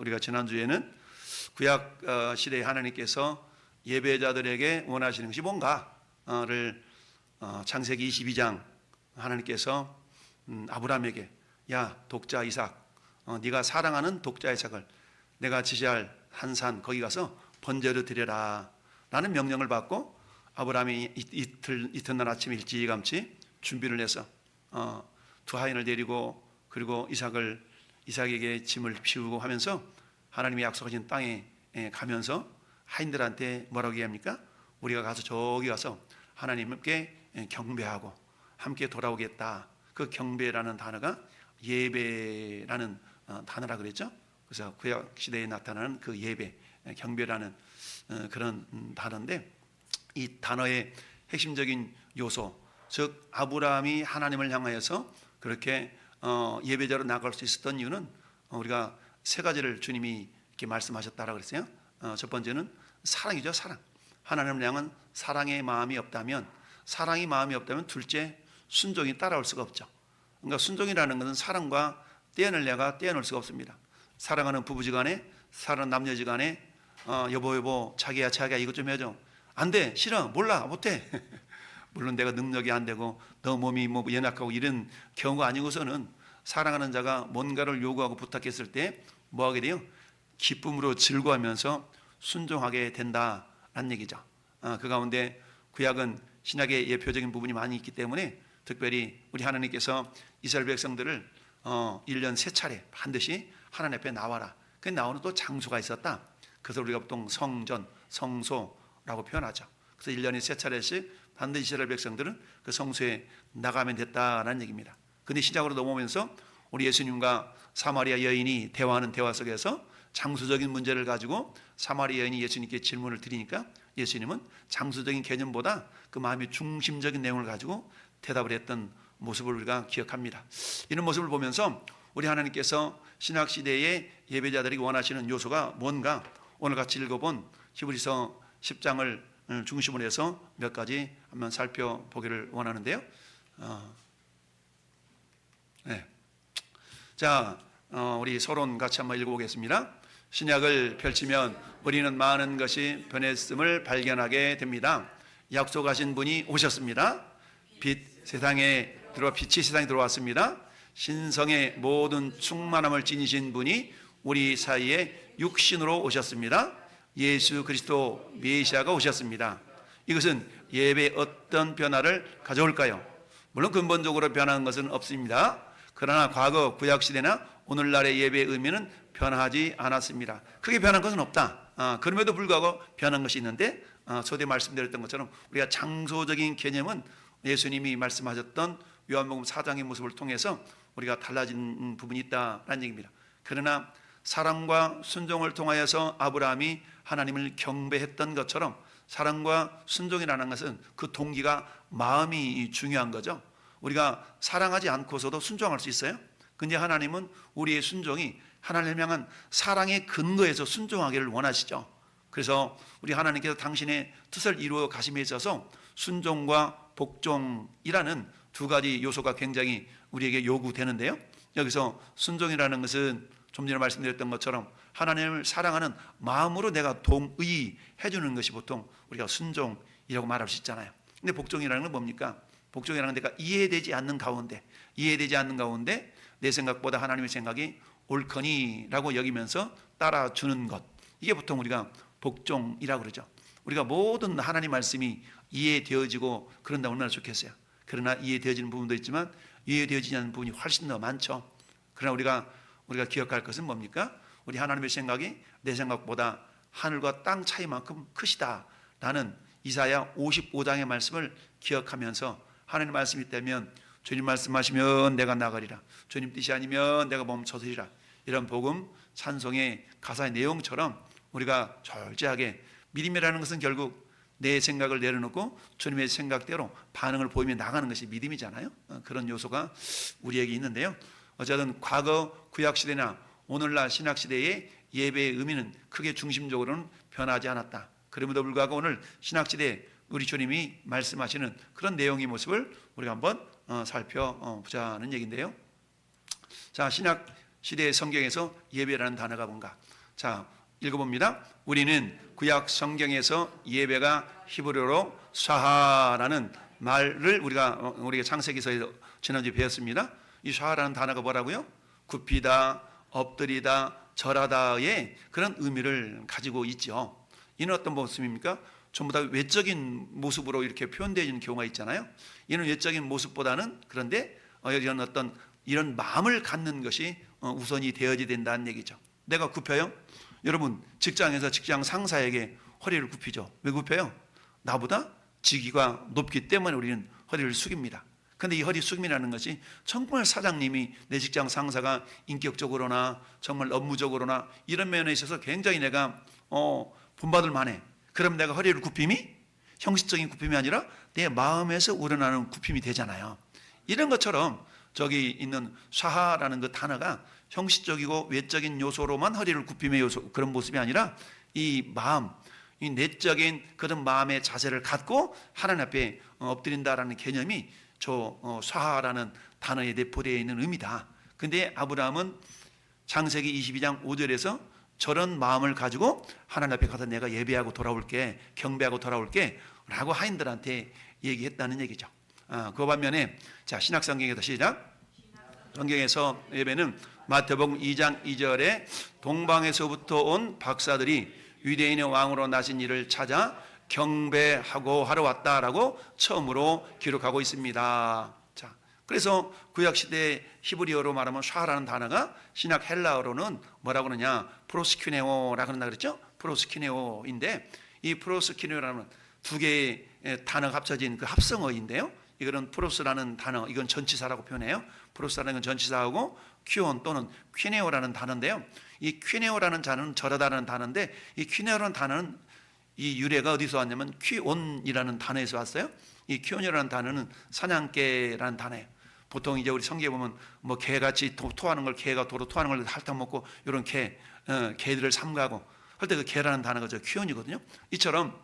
우리가 지난주에는 구약 시대의 하나님께서 예배자들에게 원하시는 것이 뭔가를 창세기 22장 하나님께서 아브라함에게 야 독자 이삭, 네가 사랑하는 독자 이삭을 내가 지시할 한 산 거기 가서 번제를 드려라 라는 명령을 받고 아브라함이 이튿날 아침 일찌감치 준비를 해서 두 하인을 데리고 그리고 이삭에게 짐을 피우고 하면서 하나님이 약속하신 땅에 가면서 하인들한테 뭐라고 얘기합니까? 우리가 가서 저기 가서 하나님께 경배하고 함께 돌아오겠다. 그 경배라는 단어가 예배라는 단어라 그랬죠. 그래서 구약 시대에 나타나는 그 예배, 경배라는 그런 단어인데, 이 단어의 핵심적인 요소, 즉 아브라함이 하나님을 향하여서 그렇게 예배자로 나갈 수 있었던 이유는 우리가 세 가지를 주님이 이렇게 말씀하셨다라고 그랬어요. 첫 번째는 사랑이죠. 사랑. 하나님을 향한 사랑의 마음이 없다면, 둘째 순종이 따라올 수가 없죠. 그러니까 순종이라는 것은 사랑과 떼어낼 수가 없습니다. 사랑하는 부부지간에, 사랑하는 남녀지간에 여보 자기야 이것 좀 해줘. 안 돼, 싫어, 몰라, 못해. 물론 내가 능력이 안 되고 너 몸이 연약하고 이런 경우가 아니고서는 사랑하는 자가 뭔가를 요구하고 부탁했을 때 뭐 하게 돼요? 기쁨으로 즐거워하면서 순종하게 된다라는 얘기죠. 그 가운데 구약은 신약의 예표적인 부분이 많이 있기 때문에 특별히 우리 하나님께서 이스라엘 백성들을 1년 3차례 반드시 하나님 앞에 나와라. 그 나오는 또 장소가 있었다. 그래서 우리가 보통 성전, 성소라고 표현하죠. 그래서 1년에 3차례씩 반드시 이스라엘 백성들은 그 성소에 나가면 됐다라는 얘기입니다. 근데 시작으로 넘어오면서 우리 예수님과 사마리아 여인이 대화하는 대화 속에서 장소적인 문제를 가지고 사마리아 여인이 예수님께 질문을 드리니까 예수님은 장소적인 개념보다 그 마음의 중심적인 내용을 가지고 대답을 했던 모습을 우리가 기억합니다. 이런 모습을 보면서 우리 하나님께서 신약시대의 예배자들이 원하시는 요소가 뭔가 오늘 같이 읽어본 히브리서 10장을 중심으로 해서 몇 가지 한번 살펴보기를 원하는데요. 네. 자, 우리 서론 같이 한번 읽어보겠습니다. 신약을 펼치면 우리는 많은 것이 변했음을 발견하게 됩니다. 약속하신 분이 오셨습니다. 빛이 세상에 들어왔습니다. 신성의 모든 충만함을 지니신 분이 우리 사이에 육신으로 오셨습니다. 예수 그리스도 메시아가 오셨습니다. 이것은 예배에 어떤 변화를 가져올까요? 물론 근본적으로 변하는 것은 없습니다. 그러나 과거 구약시대나 오늘날의 예배의 의미는 변하지 않았습니다. 크게 변한 것은 없다. 그럼에도 불구하고 변한 것이 있는데 초대 말씀드렸던 것처럼 우리가 장소적인 개념은 예수님이 말씀하셨던 요한복음 4장의 모습을 통해서 우리가 달라진 부분이 있다라는 얘기입니다. 그러나 사랑과 순종을 통하여서 아브라함이 하나님을 경배했던 것처럼 사랑과 순종이라는 것은 그 동기가 마음이 중요한 거죠. 우리가 사랑하지 않고서도 순종할 수 있어요. 근데 하나님은 우리의 순종이 하나님을 향한 사랑의 근거에서 순종하기를 원하시죠. 그래서 우리 하나님께서 당신의 뜻을 이루어 가심에 있어서 순종과 복종이라는 두 가지 요소가 굉장히 우리에게 요구되는데요. 여기서 순종이라는 것은 좀 전에 말씀드렸던 것처럼 하나님을 사랑하는 마음으로 내가 동의해 주는 것이 보통 우리가 순종이라고 말할 수 있잖아요. 근데 복종이라는 건 뭡니까? 복종이라는 데가 이해되지 않는 가운데 내 생각보다 하나님의 생각이 옳거니라고 여기면서 따라주는 것, 이게 보통 우리가 복종이라고 그러죠. 우리가 모든 하나님 말씀이 이해되어지고 그런다면 얼마나 좋겠어요. 그러나 이해되어지는 부분도 있지만 이해되어지지 않는 부분이 훨씬 더 많죠. 그러나 우리가 기억할 것은 뭡니까? 우리 하나님의 생각이 내 생각보다 하늘과 땅 차이만큼 크시다 라는 이사야 55장의 말씀을 기억하면서 하나님 말씀이 있다면 주님 말씀하시면 내가 나가리라, 주님 뜻이 아니면 내가 멈춰서리라, 이런 복음 찬송의 가사의 내용처럼 우리가 절제하게, 믿음이라는 것은 결국 내 생각을 내려놓고 주님의 생각대로 반응을 보이며 나가는 것이 믿음이잖아요. 그런 요소가 우리에게 있는데요. 어쨌든 과거 구약시대나 오늘날 신약시대의 예배의 의미는 크게 중심적으로는 변하지 않았다. 그럼에도 불구하고 오늘 신약시대 우리 주님이 말씀하시는 그런 내용의 모습을 우리가 한번 살펴보자는 얘기인데요. 자, 신약 시대의 성경에서 예배라는 단어가 뭔가? 자, 읽어봅니다. 우리는 구약 성경에서 예배가 히브리어로 샤하라는 말을 우리가 창세기서에서 지난주에 배웠습니다. 이 샤하라는 단어가 뭐라고요? 굽히다, 엎드리다, 절하다의 그런 의미를 가지고 있죠. 이는 어떤 모습입니까? 전부 다 외적인 모습으로 이렇게 표현되어 있는 경우가 있잖아요. 이는 외적인 모습보다는 그런데 이런 마음을 갖는 것이 우선이 되어야 된다는 얘기죠. 내가 굽혀요? 여러분 직장에서 직장 상사에게 허리를 굽히죠. 왜 굽혀요? 나보다 직위가 높기 때문에 우리는 허리를 숙입니다. 그런데 이 허리 숙임이라는 것이 정말 사장님이 내 직장 상사가 인격적으로나 정말 업무적으로나 이런 면에 있어서 굉장히 내가 본받을 만해. 그럼 내가 허리를 굽힘이 형식적인 굽힘이 아니라 내 마음에서 우러나는 굽힘이 되잖아요. 이런 것처럼 저기 있는 샤하라는 그 단어가 형식적이고 외적인 요소로만 허리를 굽힘의 요소 그런 모습이 아니라 이 마음, 이 내적인 그런 마음의 자세를 갖고 하나님 앞에 엎드린다라는 개념이 저 샤하라는 단어에 내포되어 있는 의미다. 근데 아브라함은 창세기 22장 5절에서 저런 마음을 가지고 하나님 앞에 가서 내가 예배하고 돌아올게, 경배하고 돌아올게 라고 하인들한테 얘기했다는 얘기죠. 그 반면에 자 신약성경에서 시작. 성경에서 예배는 마태복음 2장 2절에 동방에서부터 온 박사들이 유대인의 왕으로 나신 이를 찾아 경배하고 하러 왔다라고 처음으로 기록하고 있습니다. 자, 그래서 구약시대 히브리어로 말하면 샤라는 단어가 신약 헬라어로는 뭐라고 그러냐? 프로스키네오라고 한다 그랬죠? 프로스키네오인데 이 프로스키네오라는 두 개의 단어가 합쳐진 그 합성어인데요. 이거는 프로스라는 단어, 이건 전치사라고 표현해요. 프로스라는 건 전치사하고 퀴온 또는 퀴네오라는 단어인데요. 이 퀴네오라는 단어는 절하다라는 단어인데 이 퀴네오라는 단어는 이 유래가 어디서 왔냐면 퀴온이라는 단어에서 왔어요. 이 퀴온이라는 단어는 사냥개라는 단어예요. 보통 이제 우리 성경에 보면 뭐 개같이 토하는 걸 개가 도로 토하는 걸 핥아 먹고 이런 개들을 삼가고 할 때 그 개라는 단어가 저 퀴온이거든요. 이처럼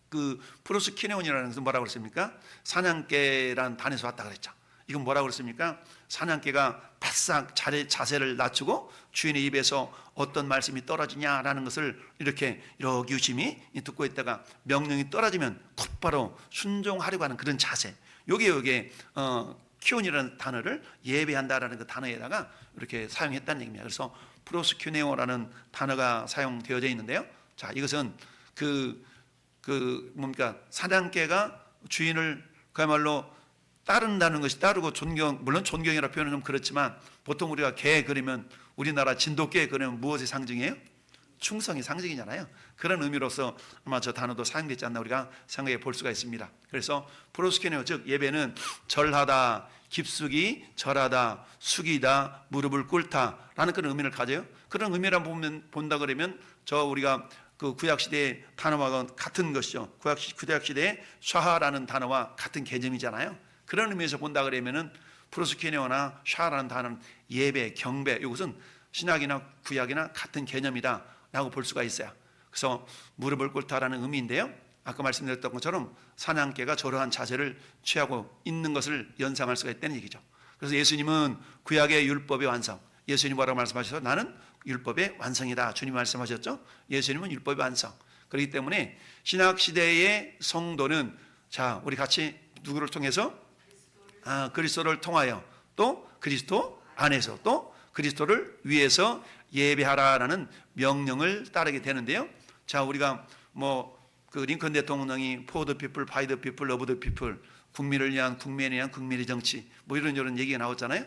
그 프로스키네온이라는 것은 뭐라고 그랬습니까? 사냥개라는 단어에서 왔다 그랬죠. 이건 뭐라고 그랬습니까? 사냥개가 바싹 자세를 낮추고 주인의 입에서 어떤 말씀이 떨어지냐라는 것을 이렇게 유심히 듣고 있다가 명령이 떨어지면 곧바로 순종하려고 하는 그런 자세. 요게 키온이라는 단어를 예배한다라는 그 단어에다가 이렇게 사용했다는 얘기입니다. 그래서 프로스큐네오라는 단어가 사용되어져 있는데요. 자, 이것은 뭡니까? 사냥개가 주인을 그야말로 따른다는 것이 따르고 물론 존경이라 표현은 좀 그렇지만 보통 우리가 개 그리면 우리나라 진돗개 그리면 무엇의 상징이에요? 충성의 상징이잖아요. 그런 의미로서 아마 저 단어도 사용되지 않나 우리가 생각해 볼 수가 있습니다. 그래서 프로스케네오 즉 예배는 절하다, 깊숙이 절하다, 숙이다, 무릎을 꿇다라는 그런 의미를 가져요. 그런 의미를 본다 그러면 저 우리가 그 구약시대의 단어와 같은 것이죠. 구약시대의 샤하라는 단어와 같은 개념이잖아요. 그런 의미에서 본다 그러면은 프로스키네오나 샤라는 단어는 예배, 경배 이것은 신약이나 구약이나 같은 개념이다라고 볼 수가 있어요. 그래서 무릎을 꿇다라는 의미인데요. 아까 말씀드렸던 것처럼 사냥개가 저러한 자세를 취하고 있는 것을 연상할 수가 있다는 얘기죠. 그래서 예수님은 구약의 율법의 완성. 예수님 뭐라고 말씀하셔서 나는 율법의 완성이다. 주님 말씀하셨죠. 예수님은 율법의 완성. 그렇기 때문에 신약 시대의 성도는 자 우리 같이 누구를 통해서 그리스도를 통하여 또 그리스도 안에서 또 그리스도를 위해서 예배하라라는 명령을 따르게 되는데요. 자 우리가 그 링컨 대통령이 For the people, by the people, of the people 국민을 위한 국민에 대한 국민의 정치 이런 얘기가 나왔잖아요.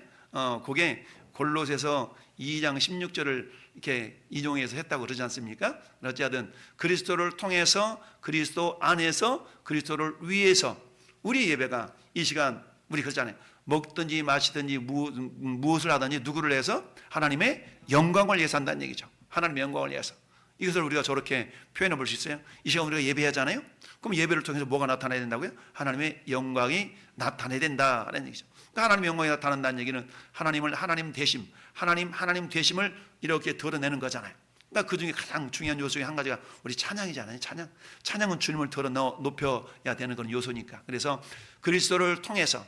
그게 골로새서 2장 16절을 이렇게 인용해서 했다고 그러지 않습니까? 어찌하든 그리스도를 통해서 그리스도 안에서 그리스도를 위해서 우리 예배가 이 시간 우리 그러잖아요. 먹든지 마시든지 무엇을 하든지 누구를 위해서 하나님의 영광을 위해서 한다는 얘기죠. 하나님의 영광을 위해서. 이것을 우리가 저렇게 표현해 볼 수 있어요. 이 시간 우리가 예배하잖아요. 그럼 예배를 통해서 뭐가 나타나야 된다고요? 하나님의 영광이 나타나야 된다는 얘기죠. 그러니까 하나님의 영광이 나타난다는 얘기는 하나님 되심, 하나님 되심을 이렇게 드러내는 거잖아요. 그러니까 그 중에 가장 중요한 요소 중에 한 가지가 우리 찬양이잖아요. 찬양은 주님을 높여야 되는 그런 요소니까. 그래서 그리스도를 통해서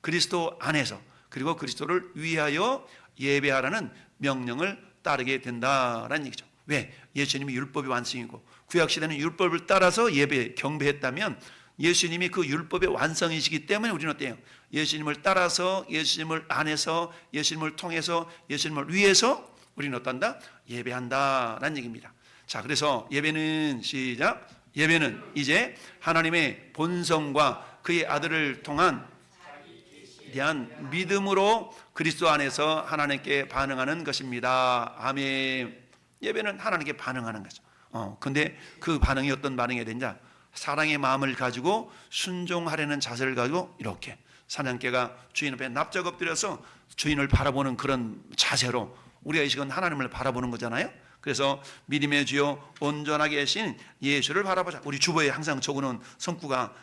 그리스도 안에서 그리고 그리스도를 위하여 예배하라는 명령을 따르게 된다라는 얘기죠. 왜? 예수님이 율법의 완성이고 구약시대는 율법을 따라서 예배, 경배했다면 예수님이 그 율법의 완성이시기 때문에 우리는 어때요? 예수님을 따라서, 예수님을 안에서, 예수님을 통해서, 예수님을 위해서 우리는 어떤다? 예배한다라는 얘기입니다. 자, 그래서 예배는 시작. 예배는 이제 하나님의 본성과 그의 아들을 통한 대한 믿음으로 그리스도 안에서 하나님께 반응하는 것입니다. 아멘. 예배는 하나님께 반응하는 거죠. 근데 그 반응이 어떤 반응이 되냐? 사랑의 마음을 가지고 순종하려는 자세를 가지고 이렇게 사냥개가 주인 앞에 납작 엎드려서 주인을 바라보는 그런 자세로 우리가 이 시간 하나님을 바라보는 거잖아요. 그래서 믿음의 주요 온전하게 하신 예수를 바라보자. 우리 주보에 항상 적어놓은 성구가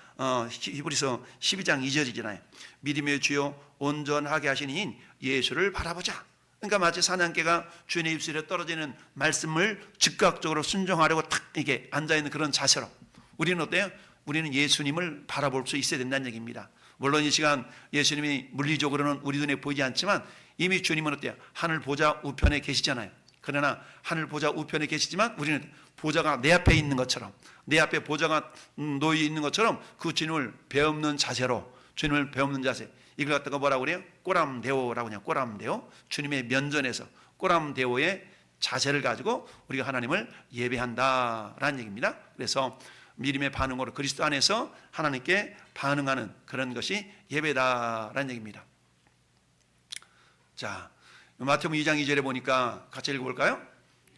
히브리서 12장 2절이잖아요. 믿음의 주요 온전하게 하신 이인 예수를 바라보자. 그러니까 마치 사냥개가 주인의 입술에 떨어지는 말씀을 즉각적으로 순종하려고 탁 이게 앉아있는 그런 자세로 우리는 어때요? 우리는 예수님을 바라볼 수 있어야 된다는 얘기입니다. 물론 이 시간 예수님이 물리적으로는 우리 눈에 보이지 않지만 이미 주님은 어때요? 하늘 보좌 우편에 계시잖아요. 그러나 하늘 보좌 우편에 계시지만 우리는 보좌가 내 앞에 있는 것처럼, 내 앞에 보좌가 놓여 있는 것처럼 그 주님을 배없는 자세로, 주님을 배없는 자세, 이걸 갖다가 뭐라고 그래요? 꼬람데오라고 그냥 꼬람데오, 주님의 면전에서 꼬람데오의 자세를 가지고 우리가 하나님을 예배한다라는 얘기입니다. 그래서 믿음의 반응으로 그리스도 안에서 하나님께 반응하는 그런 것이 예배다라는 얘기입니다. 자, 마태복음 2장 2절에 보니까 같이 읽어볼까요?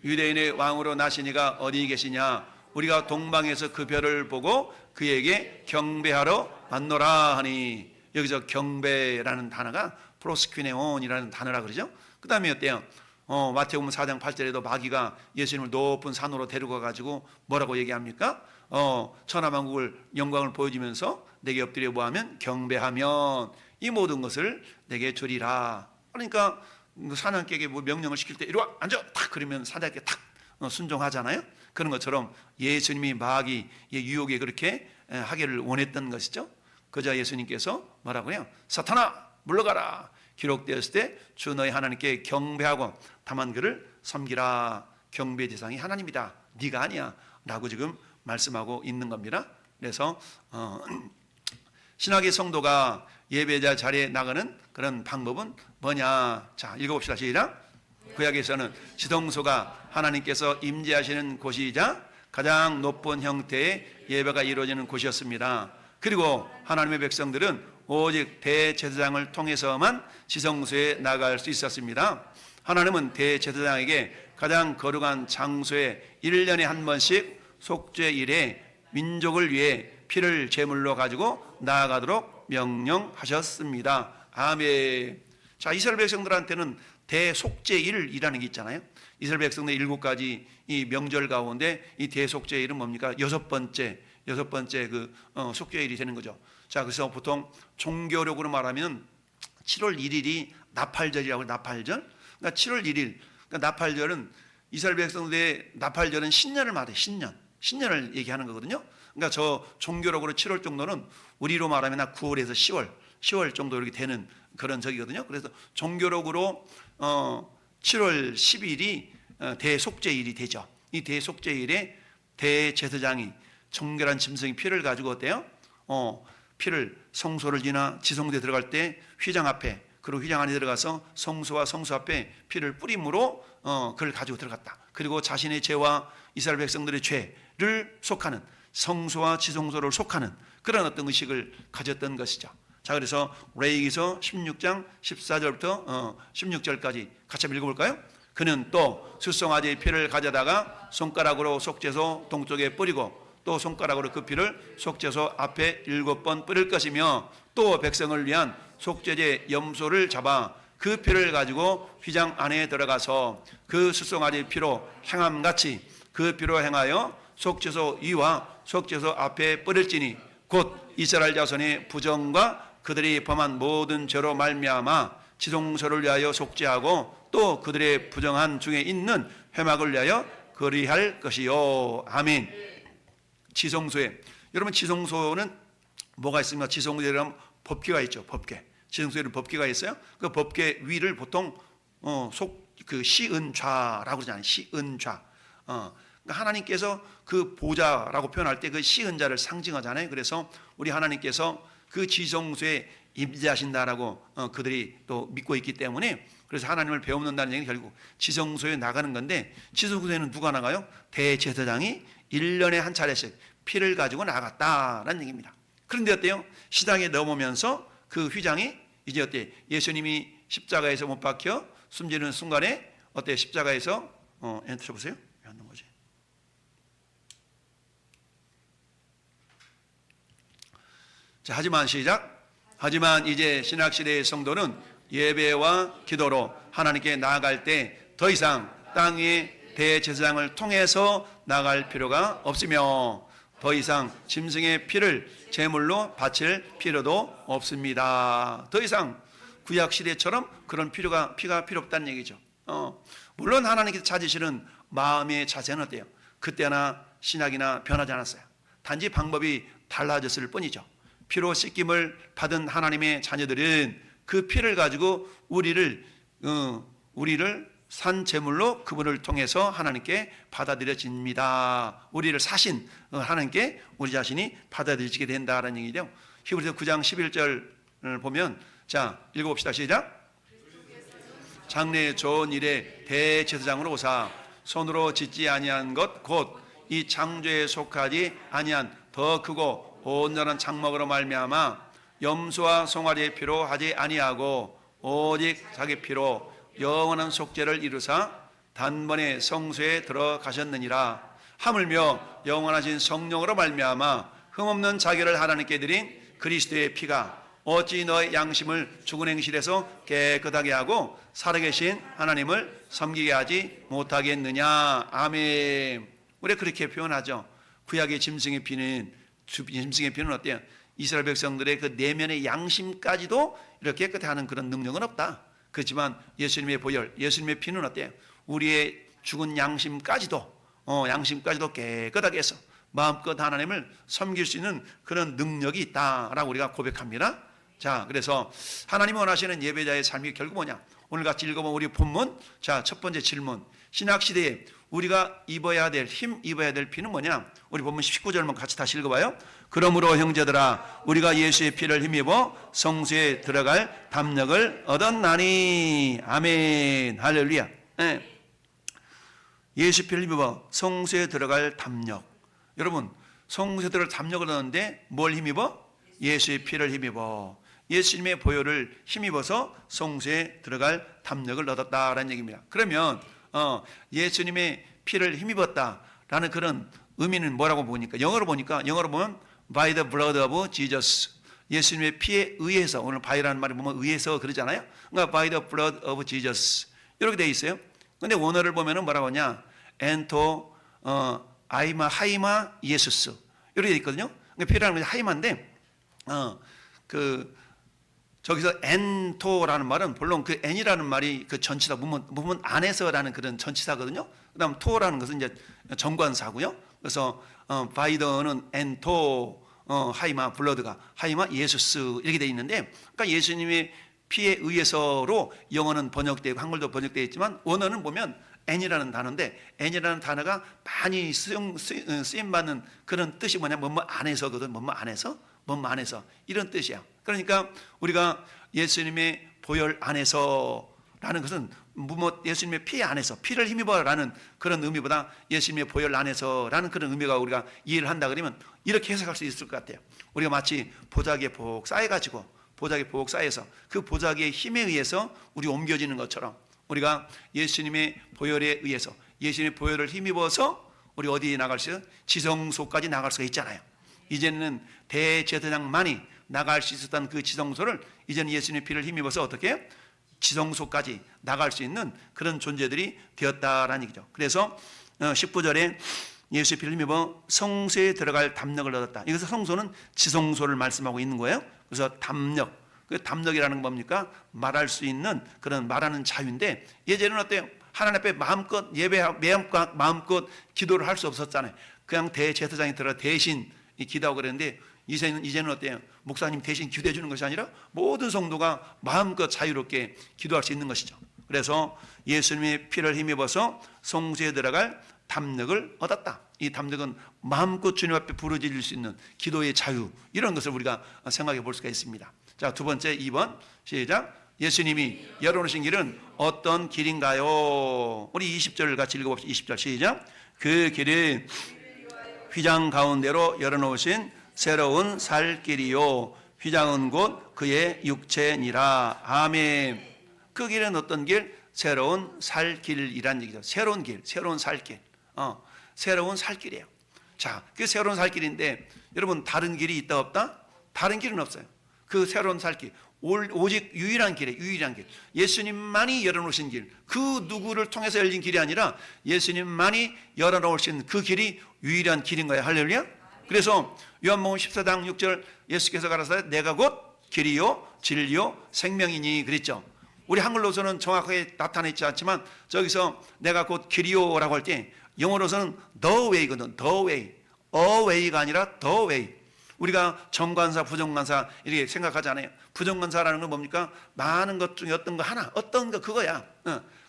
유대인의 왕으로 나신 이가 어디 계시냐? 우리가 동방에서 그 별을 보고 그에게 경배하러 왔노라 하니, 여기서 경배라는 단어가 프로스퀴네온이라는 단어라 그러죠. 그 다음에 어때요? 마태복음 4장 8절에도 마귀가 예수님을 높은 산으로 데리고 가가지고 뭐라고 얘기합니까? 천하만국을 영광을 보여주면서 내게 엎드려 뭐하면 경배하면 이 모든 것을 내게 주리라. 그러니까 사냥개에게 뭐 명령을 시킬 때 이리 와 앉아 탁 그러면 사냥개 탁 순종하잖아요. 그런 것처럼 예수님이 마귀의 유혹에 그렇게 하기를 원했던 것이죠. 그자 예수님께서 뭐라고 해요? 사탄아 물러가라. 기록되었을 때 주 너희 하나님께 경배하고 다만 그를 섬기라. 경배 대상이 하나님이다. 네가 아니야 라고 지금 말씀하고 있는 겁니다. 그래서 신학의 성도가 예배자 자리에 나가는 그런 방법은 뭐냐? 자, 읽어봅시다. 시작. 구약에서는 지성소가 하나님께서 임재하시는 곳이자 가장 높은 형태의 예배가 이루어지는 곳이었습니다. 그리고 하나님의 백성들은 오직 대제사장을 통해서만 지성소에 나갈 수 있었습니다. 하나님은 대제사장에게 가장 거룩한 장소에 1년에 한 번씩 속죄일에 민족을 위해 피를 제물로 가지고 나아가도록 명령하셨습니다. 아멘. 자, 이스라엘 백성들한테는 대속죄일이라는 게 있잖아요. 이스라엘 백성들 7가지 이 명절 가운데 이 대속죄일은 뭡니까? 여섯 번째 그 속죄일이 되는 거죠. 자, 그래서 보통 종교력으로 말하면 7월 1일이 나팔절이라고 해요. 나팔절. 그러니까 7월 1일. 그러니까 나팔절은 이스라엘 백성들의 나팔절은 신년을 말해요. 신년을 얘기하는 거거든요. 그러니까 저 종교력으로 7월 정도는 우리로 말하면 9월에서 10월 정도 이렇게 되는 그런 적이거든요. 그래서 종교력으로 7월 10일이 대속죄일이 되죠. 이 대속죄일에 대제사장이 정결한 짐승의 피를 가지고 어때요? 피를 성소를 지나 지성소에 들어갈 때 휘장 앞에, 그리고 휘장 안에 들어가서 성소와 성소 앞에 피를 뿌림으로 그걸 가지고 들어갔다. 그리고 자신의 죄와 이스라엘 백성들의 죄를 속하는, 성소와 지성소를 속하는 그런 어떤 의식을 가졌던 것이죠. 자, 그래서 레위기서 16장 14절부터 16절까지 같이 한번 읽어볼까요? 그는 또 숫송아지의 피를 가져다가 손가락으로 속죄소 동쪽에 뿌리고 또 손가락으로 그 피를 속죄소 앞에 7번 뿌릴 것이며 또 백성을 위한 속죄제 염소를 잡아 그 피를 가지고 휘장 안에 들어가서 그 숫송아지의 피로 행함같이 그 피로 행하여 속죄소 위와 속죄소 앞에 뿌릴지니 곧 이스라엘 자손의 부정과 그들이 범한 모든 죄로 말미암아 지성소를 위하여 속죄하고 또 그들의 부정한 중에 있는 회막을 위하여 거리할 것이요. 아멘. 지성소에, 여러분 지성소는 뭐가 있습니까? 지성소에는 법궤가 있죠. 법궤. 지성소에는 법궤가 있어요. 그 법궤 위를 보통 그 시은좌라고 그러잖아요. 시은좌. 그러니까 하나님께서 그 보좌라고 표현할 때 그 시은자를 상징하잖아요. 그래서 우리 하나님께서 그 지성소에 임재하신다라고 그들이 또 믿고 있기 때문에, 그래서 하나님을 배움는다는 얘기는 결국 지성소에 나가는 건데, 지성소에는 누가 나가요? 대제사장이 1년에 한 차례씩 피를 가지고 나갔다라는 얘기입니다. 그런데 어때요? 시장에 넘으면서 그 휘장이 이제 어때? 예수님이 십자가에서 못 박혀 숨지는 순간에 어때? 십자가에서 엔터 쳐보세요. 왜 안 넘어지? 자, 하지만 시작. 하지만 이제 신약시대의 성도는 예배와 기도로 하나님께 나아갈 때 더 이상 땅 위의 대제사장을 통해서 나갈 필요가 없으며, 더 이상 짐승의 피를 제물로 바칠 필요도 없습니다. 더 이상 구약시대처럼 그런 피가 필요 없다는 얘기죠. 물론 하나님께서 찾으시는 마음의 자세는 어때요? 그때나 신약이나 변하지 않았어요. 단지 방법이 달라졌을 뿐이죠. 피로 씻김을 받은 하나님의 자녀들은 그 피를 가지고 우리를 산 제물로 그분을 통해서 하나님께 받아들여집니다. 우리를 사신 하나님께 우리 자신이 받아들여지게 된다는 얘기죠. 히브리서 9장 11절 보면, 자, 읽어봅시다. 시작. 장래의 좋은 일에 대제사장으로 오사 손으로 짓지 아니한 것 곧 이 창조에 속하지 아니한 더 크고 온전한 장막으로 말미암아 염소와 송아지의 피로 하지 아니하고 오직 자기 피로 영원한 속죄를 이루사 단번에 성소에 들어가셨느니라. 하물며 영원하신 성령으로 말미암아 흠없는 자기를 하나님께 드린 그리스도의 피가 어찌 너의 양심을 죽은 행실에서 깨끗하게 하고 살아계신 하나님을 섬기게 하지 못하겠느냐. 아멘. 우리가 그렇게 표현하죠. 구약의 짐승의 피는 어때요? 이스라엘 백성들의 그 내면의 양심까지도 이렇게 깨끗하게 하는 그런 능력은 없다. 그렇지만 예수님의 보혈, 예수님의 피는 어때요? 우리의 죽은 양심까지도 깨끗하게 해서 마음껏 하나님을 섬길 수 있는 그런 능력이 있다라고 우리가 고백합니다. 자, 그래서 하나님이 원하시는 예배자의 삶이 결국 뭐냐? 오늘 같이 읽어본 우리 본문. 자, 첫 번째 질문. 신약시대에 우리가 입어야 될 피는 뭐냐? 우리 본문 19절만 같이 다시 읽어봐요. 그러므로 형제들아, 우리가 예수의 피를 힘입어 성소에 들어갈 담력을 얻었나니. 아멘. 할렐루야. 네. 예수 피를 힘입어 성소에 들어갈 담력. 여러분, 성소에 들어갈 담력을 얻었는데 뭘 힘입어? 예수의 피를 힘입어. 예수님의 보혈을 힘입어서 성소에 들어갈 담력을 얻었다라는 얘기입니다. 그러면 예수님의 피를 힘입었다라는 그런 의미는 뭐라고 보니까, 영어로 보면 by the blood of Jesus, 예수님의 피에 의해서, 오늘 by라는 말이 보면 의해서 그러잖아요. 그러니까 by the blood of Jesus 이렇게 돼 있어요. 근데 원어를 보면은 뭐라고 하냐? 엔토 아이마 하이마 예수스 이렇게 돼 있거든요. 그러니까 피라는 것이 하이마인데 저기서 엔토라는 말은 물론 그 엔이라는 말이 그 전치사 부분 안에서라는 그런 전치사거든요. 그다음 토라는 것은 이제 정관사고요. 그래서 바이더는 엔토, 하이마 블러드가 하이마 예수스 이렇게 돼 있는데, 그러니까 예수님의 피에 의해서로 영어는 번역되고 한글도 번역되어 있지만 원어는 보면 N이라는 단어인데, N이라는 단어가 많이 쓰임 받는 그런 뜻이 뭐냐? 뭐뭐 안에서거든. 뭐뭐 안에서 이런 뜻이야. 그러니까 우리가 예수님의 보혈 안에서라는 것은 예수님의 피 안에서, 피를 힘입어라는 그런 의미보다 예수님의 보혈 안에서라는 그런 의미가 우리가 이해를 한다 그러면 이렇게 해석할 수 있을 것 같아요. 우리가 마치 보자기에 복 쌓여가지고, 보자기에 복 쌓여서 그 보자기의 힘에 의해서 우리 옮겨지는 것처럼, 우리가 예수님의 보혈에 의해서, 예수님의 보혈을 힘입어서 우리 어디에 나갈 수 있어요? 지성소까지 나갈 수가 있잖아요. 이제는 대제사장만이 나갈 수 있었던 그 지성소를 이제는 예수님의 피를 힘입어서 어떻게 해요? 지성소까지 나갈 수 있는 그런 존재들이 되었다라는 얘기죠. 그래서 19절에 예수의 피를 힘입어 성소에 들어갈 담력을 얻었다. 여기서 성소는 지성소를 말씀하고 있는 거예요. 그래서 담력, 그 담력이라는 건 뭡니까? 말할 수 있는 그런 말하는 자유인데, 예전에는 어때요? 하나님 앞에 마음껏 마음껏 기도를 할 수 없었잖아요. 그냥 대제사장이 들어 대신 기도하고 그랬는데, 이제는 어때요? 목사님 대신 기도해 주는 것이 아니라 모든 성도가 마음껏 자유롭게 기도할 수 있는 것이죠. 그래서 예수님의 피를 힘입어서 성소에 들어갈 담력을 얻었다. 이 담력은 마음껏 주님 앞에 부르짖을 수 있는 기도의 자유, 이런 것을 우리가 생각해 볼 수가 있습니다. 자, 두 번째 2번 시작. 예수님이 열어놓으신 길은 어떤 길인가요? 우리 20절 같이 읽어봅시다. 20절 시작. 그 길은 휘장 가운데로 열어놓으신 새로운 살 길이요, 휘장은 곧 그의 육체니라. 아멘. 그 길은 어떤 길? 새로운 살 길이란 얘기죠. 새로운 길, 새로운 살 길. 새로운 살 길이에요. 자, 그 새로운 살 길인데 여러분, 다른 길이 있다 없다? 다른 길은 없어요. 그 새로운 살 길, 오직 유일한 길이에요. 유일한 길. 예수님만이 열어놓으신 길, 그 누구를 통해서 열린 길이 아니라 예수님만이 열어놓으신 그 길이 유일한 길인 거예요. 할렐루야. 그래서 요한복음 14장 6절 예수께서 가라사대 내가 곧 길이요 진리요 생명이니 그랬죠. 우리 한글로서는 정확하게 나타내지 않지만 저기서 내가 곧 길이요라고 할 때 영어로서는 the way거든. the way. a way가 아니라 the way. 우리가 정관사, 부정관사 이렇게 생각하잖아요. 부정관사라는 건 뭡니까? 많은 것 중에 어떤 거 하나, 어떤 거 그거야.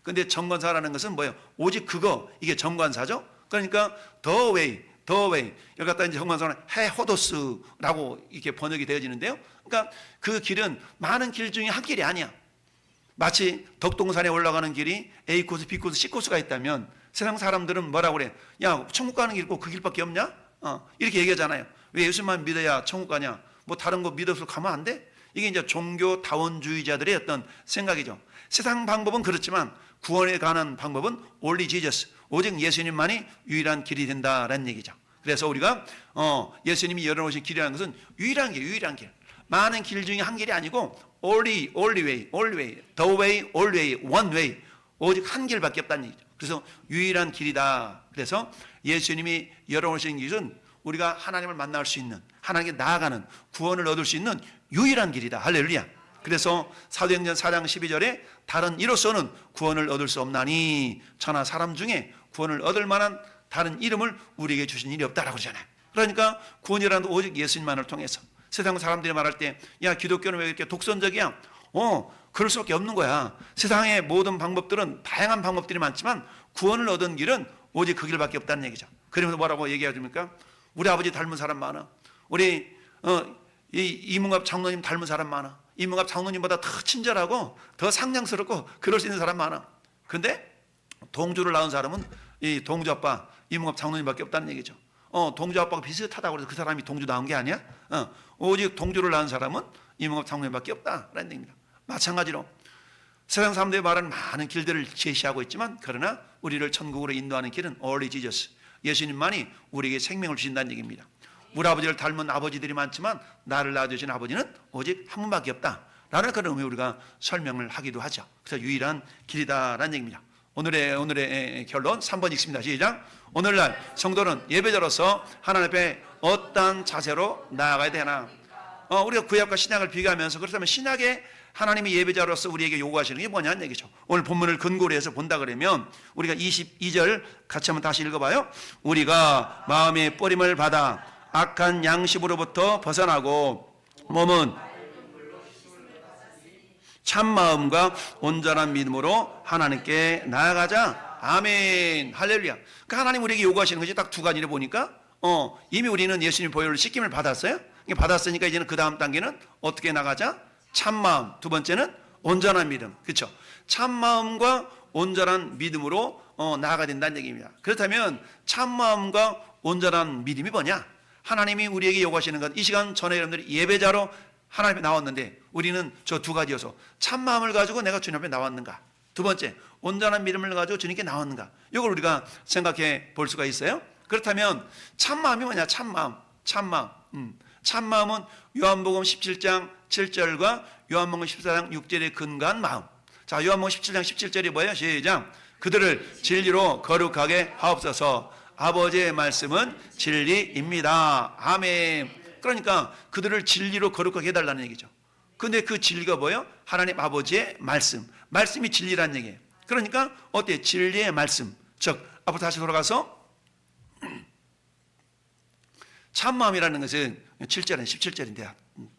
근데 정관사라는 것은 뭐예요? 오직 그거, 이게 정관사죠. 그러니까 the way, the way. 여기 갖다 이제 정관사는 헤호도스라고 이렇게 번역이 되어지는데요. 그러니까 그 길은 많은 길 중에 한 길이 아니야. 마치 덕동산에 올라가는 길이 A 코스, B 코스, C 코스가 있다면 세상 사람들은 뭐라고 그래? 야, 천국 가는 길 꼭 그 길밖에 없냐? 이렇게 얘기하잖아요. 왜 예수만 믿어야 천국 가냐? 뭐 다른 거 믿어서 가면 안 돼? 이게 이제 종교 다원주의자들의 어떤 생각이죠. 세상 방법은 그렇지만 구원에 관한 방법은 only Jesus, 오직 예수님만이 유일한 길이 된다라는 얘기죠. 그래서 우리가 예수님이 열어놓으신 길이라는 것은 유일한 길, 유일한 길. 많은 길 중에 한 길이 아니고 only way, the way, all way, one way. 오직 한 길밖에 없다는 얘기죠. 그래서 유일한 길이다. 그래서 예수님이 열어놓으신 길은 우리가 하나님을 만날 수 있는, 하나님께 나아가는, 구원을 얻을 수 있는 유일한 길이다. 할렐루야. 그래서 사도행전 4장 12절에 다른 이로서는 구원을 얻을 수 없나니 천하 사람 중에 구원을 얻을 만한 다른 이름을 우리에게 주신 일이 없다라고 그러잖아요. 그러니까 구원이라는 오직 예수님만을 통해서. 세상 사람들이 말할 때 야, 기독교는 왜 이렇게 독선적이야? 그럴 수밖에 없는 거야. 세상의 모든 방법들은 다양한 방법들이 많지만 구원을 얻은 길은 오직 그 길밖에 없다는 얘기죠. 그러면서 뭐라고 얘기해줍니까? 우리 아버지 닮은 사람 많아. 우리 이문갑 장로님 닮은 사람 많아. 이문갑 장로님보다 더 친절하고 더 상냥스럽고 그럴 수 있는 사람 많아. 근데 동주를 낳은 사람은 이 동주 아빠 이문갑 장로님밖에 없다는 얘기죠. 동주 아빠가 비슷하다고 해서 그 사람이 동주 낳은 게 아니야. 오직 동주를 낳은 사람은 이문갑 장로님밖에 없다라는 얘기입니다. 마찬가지로 세상 사람들이 말하는 많은 길들을 제시하고 있지만 그러나 우리를 천국으로 인도하는 길은 only Jesus, 예수님만이 우리에게 생명을 주신다는 얘기입니다. 우리 아버지를 닮은 아버지들이 많지만 나를 낳아주신 아버지는 오직 한 분밖에 없다라는 그런 의미 우리가 설명을 하기도 하죠. 그래서 유일한 길이다라는 얘기입니다. 오늘의 결론 3번 읽습니다. 시작. 오늘날 성도는 예배자로서 하나님 앞에 어떤 자세로 나아가야 되나? 우리가 구약과 신약을 비교하면서 그렇다면 신약에 하나님의 예배자로서 우리에게 요구하시는 게 뭐냐는 얘기죠. 오늘 본문을 근거로 해서 본다 그러면 우리가 22절 같이 한번 다시 읽어봐요. 우리가 마음의 뿌림을 받아 악한 양심으로부터 벗어나고 몸은 참마음과 온전한 믿음으로 하나님께 나아가자. 아멘. 할렐루야. 그러니까 하나님 우리에게 요구하시는 것이 딱 두 가지를 보니까 이미 우리는 예수님 보혈로 씻김을 받았어요. 받았으니까 이제는 그 다음 단계는 어떻게 나가자? 참마음. 두 번째는 온전한 믿음. 그렇죠? 참마음과 온전한 믿음으로 나아가야 된다는 얘기입니다. 그렇다면 참마음과 온전한 믿음이 뭐냐? 하나님이 우리에게 요구하시는 것, 이 시간 전에 여러분들이 예배자로 하나님 앞에 나왔는데 우리는 저 두 가지여서 참마음을 가지고 내가 주님 앞에 나왔는가? 두 번째, 온전한 믿음을 가지고 주님께 나왔는가? 이걸 우리가 생각해 볼 수가 있어요. 그렇다면 참마음이 뭐냐? 참마음. 참마음은 요한복음 17장 7절과 요한복음 14장 6절에 근거한 마음. 자, 요한복음 17장 17절이 뭐예요? 시작. 그들을 진리로 거룩하게 하옵소서. 아버지의 말씀은 진리입니다. 아멘. 그러니까 그들을 진리로 거룩하게 해달라는 얘기죠. 근데 그 진리가 뭐예요? 하나님 아버지의 말씀. 말씀이 진리라는 얘기예요. 그러니까 어때요? 진리의 말씀. 즉 앞으로 다시 돌아가서 참마음이라는 것은 7절은 17절인데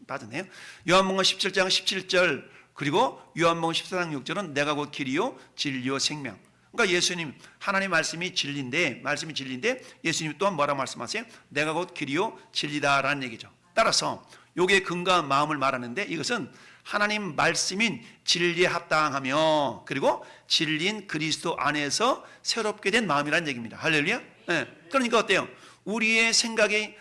빠졌네요. 요한복음 17장 17절 그리고 요한복음 14장 6절은 내가 곧 길이요 진리요 생명. 그러니까 예수님 하나님의 말씀이 진리인데 예수님이 또한 뭐라고 말씀하세요? 내가 곧 길이요 진리다라는 얘기죠. 따라서 요게 근거한 마음을 말하는데 이것은 하나님 말씀인 진리에 합당하며 그리고 진리인 그리스도 안에서 새롭게 된 마음이라는 얘기입니다. 할렐루야. 네. 그러니까 어때요? 우리의 생각이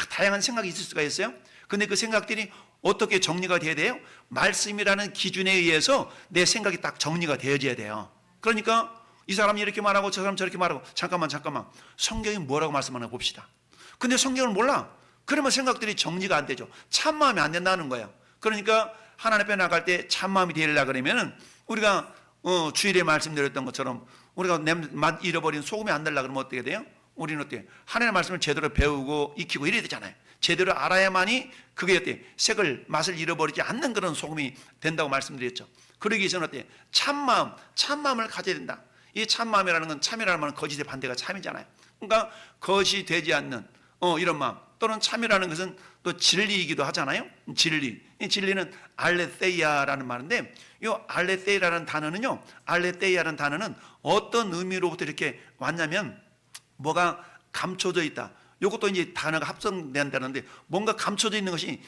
다양한 생각이 있을 수가 있어요. 근데 그 생각들이 어떻게 정리가 돼야 돼요? 말씀이라는 기준에 의해서 내 생각이 딱 정리가 되어져야 돼요. 그러니까 이 사람이 이렇게 말하고 저 사람 저렇게 말하고 잠깐만 성경이 뭐라고 말씀하나 봅시다. 근데 성경을 몰라. 그러면 생각들이 정리가 안 되죠. 참마음이 안 된다는 거예요. 그러니까 하나님 앞에 나갈 때 참마음이 되려고 그러면은 우리가 주일에 말씀드렸던 것처럼 우리가 맛 잃어버린 소금이 안 되려고 그러면 어떻게 돼요? 우리는 어때요? 하나님의 말씀을 제대로 배우고 익히고 이래야 되잖아요. 제대로 알아야만이 그게 어때요? 색을 맛을 잃어버리지 않는 그런 소금이 된다고 말씀드렸죠. 그러기 위해서는 어때요? 참마음을 가져야 된다. 이 참마음이라는 건 참이라는 말은 거짓의 반대가 참이잖아요. 그러니까 거짓이 되지 않는 이런 마음 또는 참이라는 것은 또 진리이기도 하잖아요. 진리. 이 진리는 알레테이아라는 말인데 이 알레테이아라는 단어는 어떤 의미로부터 이렇게 왔냐면 뭐가 감춰져 있다. 이것도 이제 단어가 합성된다는데 뭔가 감춰져 있는 것이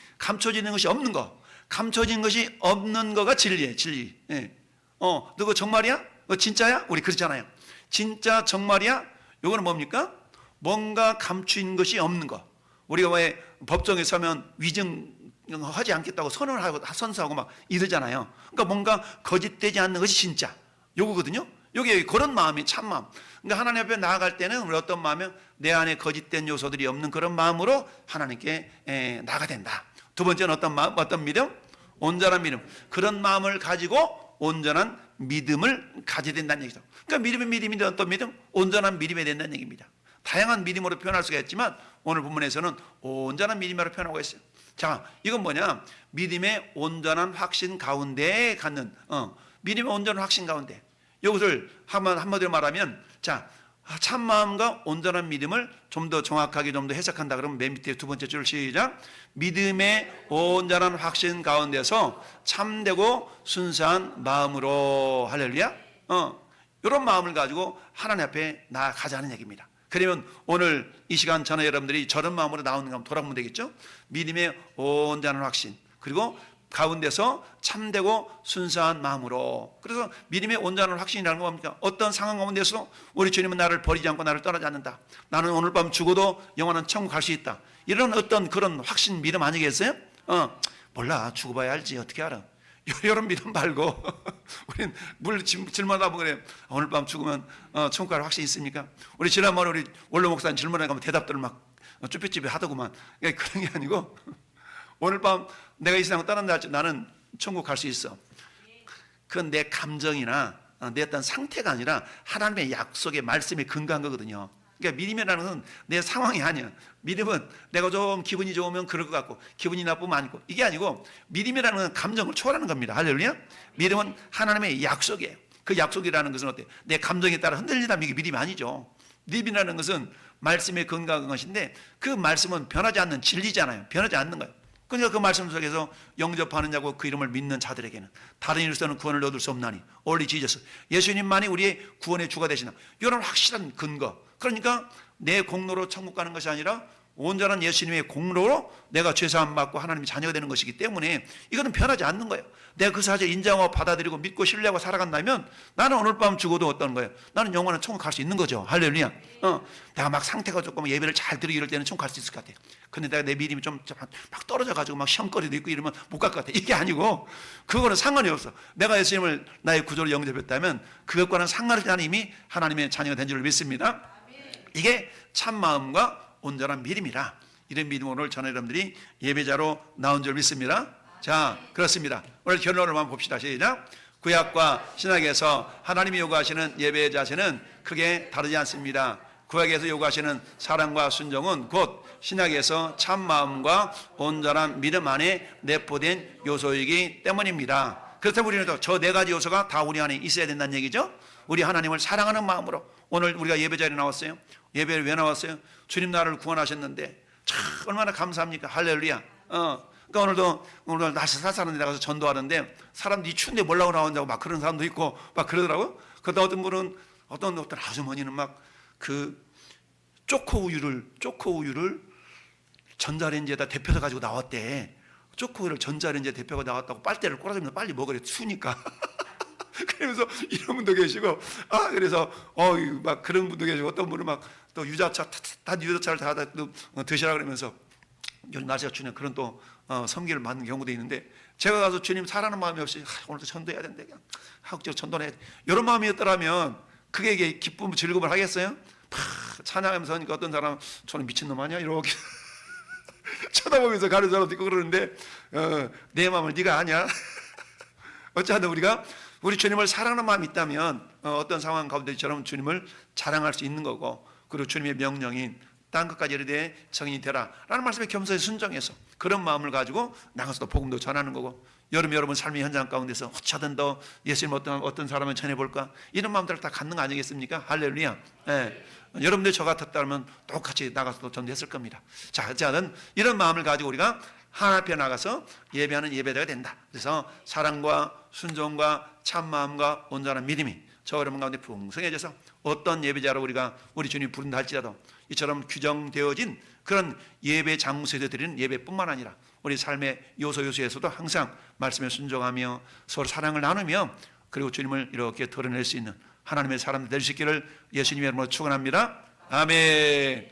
없는 거. 감춰진 것이 없는 거가 진리예요. 진리. 예. 너 그거 정말이야? 그거 진짜야? 우리 그렇잖아요. 진짜 정말이야? 이거는 뭡니까? 뭔가 감추인 것이 없는 거. 우리가 왜 법정에 서면 위증하지 않겠다고 선서하고 막 이러잖아요. 그러니까 뭔가 거짓되지 않는 것이 진짜. 요거거든요. 요게 그런 마음이 참마음. 그러니까 하나님 앞에 나아갈 때는 우리 어떤 마음이면 내 안에 거짓된 요소들이 없는 그런 마음으로 하나님께 나아가야 된다. 두 번째는 어떤 마음? 어떤 믿음? 온전한 믿음. 그런 마음을 가지고 온전한 믿음을 가져야 된다는 얘기죠. 그러니까 믿음인데 어떤 믿음? 온전한 믿음이 된다는 얘기입니다. 다양한 믿음으로 표현할 수가 있지만 오늘 본문에서는 온전한 믿음으로 표현하고 있어요. 자, 이건 뭐냐? 믿음의 온전한 확신 가운데 갖는 믿음의 온전한 확신 가운데 이것을 한마디로 말하면 자, 참마음과 온전한 믿음을 좀 더 정확하게 좀 더 해석한다 그러면 맨 밑에 두 번째 줄 시작. 믿음의 온전한 확신 가운데서 참되고 순수한 마음으로 할렐루야. 이런 마음을 가지고 하나님 앞에 나아가자는 얘기입니다. 그러면 오늘 이 시간 전에 여러분들이 저런 마음으로 나오는가 한번 돌아보면 되겠죠. 믿음의 온전한 확신 그리고 가운데서 참되고 순수한 마음으로. 그래서 믿음의 온전한 확신이라는 건 뭡니까? 어떤 상황 가운데서 우리 주님은 나를 버리지 않고 나를 떠나지 않는다. 나는 오늘 밤 죽어도 영원한 천국 갈 수 있다. 이런 어떤 그런 확신 믿음 아니겠어요? 몰라 죽어봐야 알지 어떻게 알아. 이런 믿음 말고 우리는 물 질문하다 보면 그래. 오늘 밤 죽으면 천국 갈 확신이 있습니까? 우리 지난번에 우리 원로 목사님 질문하면 대답들을 막 쭈뼛쭈뼛 하더구만. 그런 게 아니고 오늘 밤 내가 이 세상을 떠난다 할지 나는 천국 갈 수 있어. 그건 내 감정이나 내 어떤 상태가 아니라 하나님의 약속의 말씀에 근거한 거거든요. 그러니까 믿음이라는 건 내 상황이 아니야. 믿음은 내가 좀 기분이 좋으면 그럴 것 같고 기분이 나쁘면 아니고 이게 아니고 믿음이라는 건 감정을 초월하는 겁니다. 할렐루야. 믿음은 하나님의 약속이에요. 그 약속이라는 것은 어때요? 내 감정에 따라 흔들리다면 이게 믿음이 아니죠. 믿음이라는 것은 말씀에 근거한 것인데 그 말씀은 변하지 않는 진리잖아요. 변하지 않는 거예요. 그러니까 그 말씀 속에서 영접하는 자고 그 이름을 믿는 자들에게는 다른 이로서는 구원을 얻을 수 없나니 only Jesus. 예수님만이 우리의 구원의 주가 되시나 이런 확실한 근거. 그러니까 내 공로로 천국 가는 것이 아니라 온전한 예수님의 공로로 내가 죄사함 받고 하나님의 자녀가 되는 것이기 때문에 이거는 변하지 않는 거예요. 내가 그 사실을 인정하고 받아들이고 믿고 신뢰하고 살아간다면 나는 오늘 밤 죽어도 어떤 거예요? 나는 영원한 천국 갈 수 있는 거죠. 할렐루야. 내가 막 상태가 조금 예배를 잘 드리고 이럴 때는 천국 갈 수 있을 것 같아요. 근데 내가 내 믿음이 좀 막 떨어져가지고 막 시험거리도 있고 이러면 못 갈 것 같아. 이게 아니고 그거는 상관이 없어. 내가 예수님을 나의 구조로 영접했다면 그것과는 상관없이 나는 이미 하나님의 자녀가 된 줄 믿습니다. 이게 참마음과 온전한 믿음이라. 이런 믿음 오늘 저는 여러분들이 예배자로 나온 줄 믿습니다. 자, 그렇습니다. 오늘 결론을 한번 봅시다. 시작. 구약과 신약에서 하나님이 요구하시는 예배의 자세는 크게 다르지 않습니다. 구약에서 요구하시는 사랑과 순종은 곧 신약에서 참마음과 온전한 믿음 안에 내포된 요소이기 때문입니다. 그렇다면 우리는 저 네 가지 요소가 다 우리 안에 있어야 된다는 얘기죠. 우리 하나님을 사랑하는 마음으로. 오늘 우리가 예배 자리에 나왔어요. 예배를 왜 나왔어요? 주님 나를 구원하셨는데 참 얼마나 감사합니까? 할렐루야. 그러니까 오늘도 날씨 쌀쌀한데 나가서 전도하는데 사람들이 추운데 몰라고 나온다고 막 그런 사람도 있고 막 그러더라고. 그러다 어떤 분은 어떤 아주머니는 막 그 초코 우유를 전자레인지에다 데펴서 가지고 나왔대. 초코 우유를 전자레인지에 데펴서 나왔다고 빨대를 꼬라주면서 빨리 먹으래, 추우니까. 그러면서 이런 분도 계시고, 그래서 막 그런 분도 계시고, 어떤 분은 막 또 유자차를 다 드시라 그러면서 요즘 날씨가 추우니까 그런 또 섬기를 받는 경우도 있는데, 제가 가서 주님 사랑하는 마음이 없이 오늘도 전도해야 된대, 그냥 하국적 전도해야 돼, 이런 마음이었더라면 그게 이게 기쁨 즐거움을 하겠어요? 찬양하면서 하니까 어떤 사람은 저는 미친놈 아니야? 이렇게 쳐다보면서 가는 사람도 있고 그러는데, 내 마음을 네가 아냐? 어찌하든 우리 주님을 사랑하는 마음이 있다면 어떤 상황 가운데처럼 주님을 자랑할 수 있는 거고, 그리고 주님의 명령인 땅 끝까지 이르되 정인이 되라 라는 말씀에 겸손히 순종해서 그런 마음을 가지고 나가서 또 복음도 전하는 거고, 여러분 삶의 현장 가운데서 어쩌든 더 예수님 어떤 사람을 전해볼까, 이런 마음들을 다 갖는 거 아니겠습니까? 할렐루야. 여러분들 저 같았다면 똑같이 나가서 또 전도했을 겁니다. 자, 어쨌든 이런 마음을 가지고 우리가 하나님 앞에 나가서 예배하는 예배자가 된다. 그래서 사랑과 순종과 참마음과 온전한 믿음이 저 여러분 가운데 풍성해져서 어떤 예배자로 우리 주님 부른다 할지라도 이처럼 규정되어진 그런 예배 장소에서 드리는 예배뿐만 아니라 우리 삶의 요소에서도 항상 말씀에 순종하며 서로 사랑을 나누며 그리고 주님을 이렇게 드러낼 수 있는 하나님의 사람들 될 수 있기를 예수님의 이름으로 축원합니다. 아멘.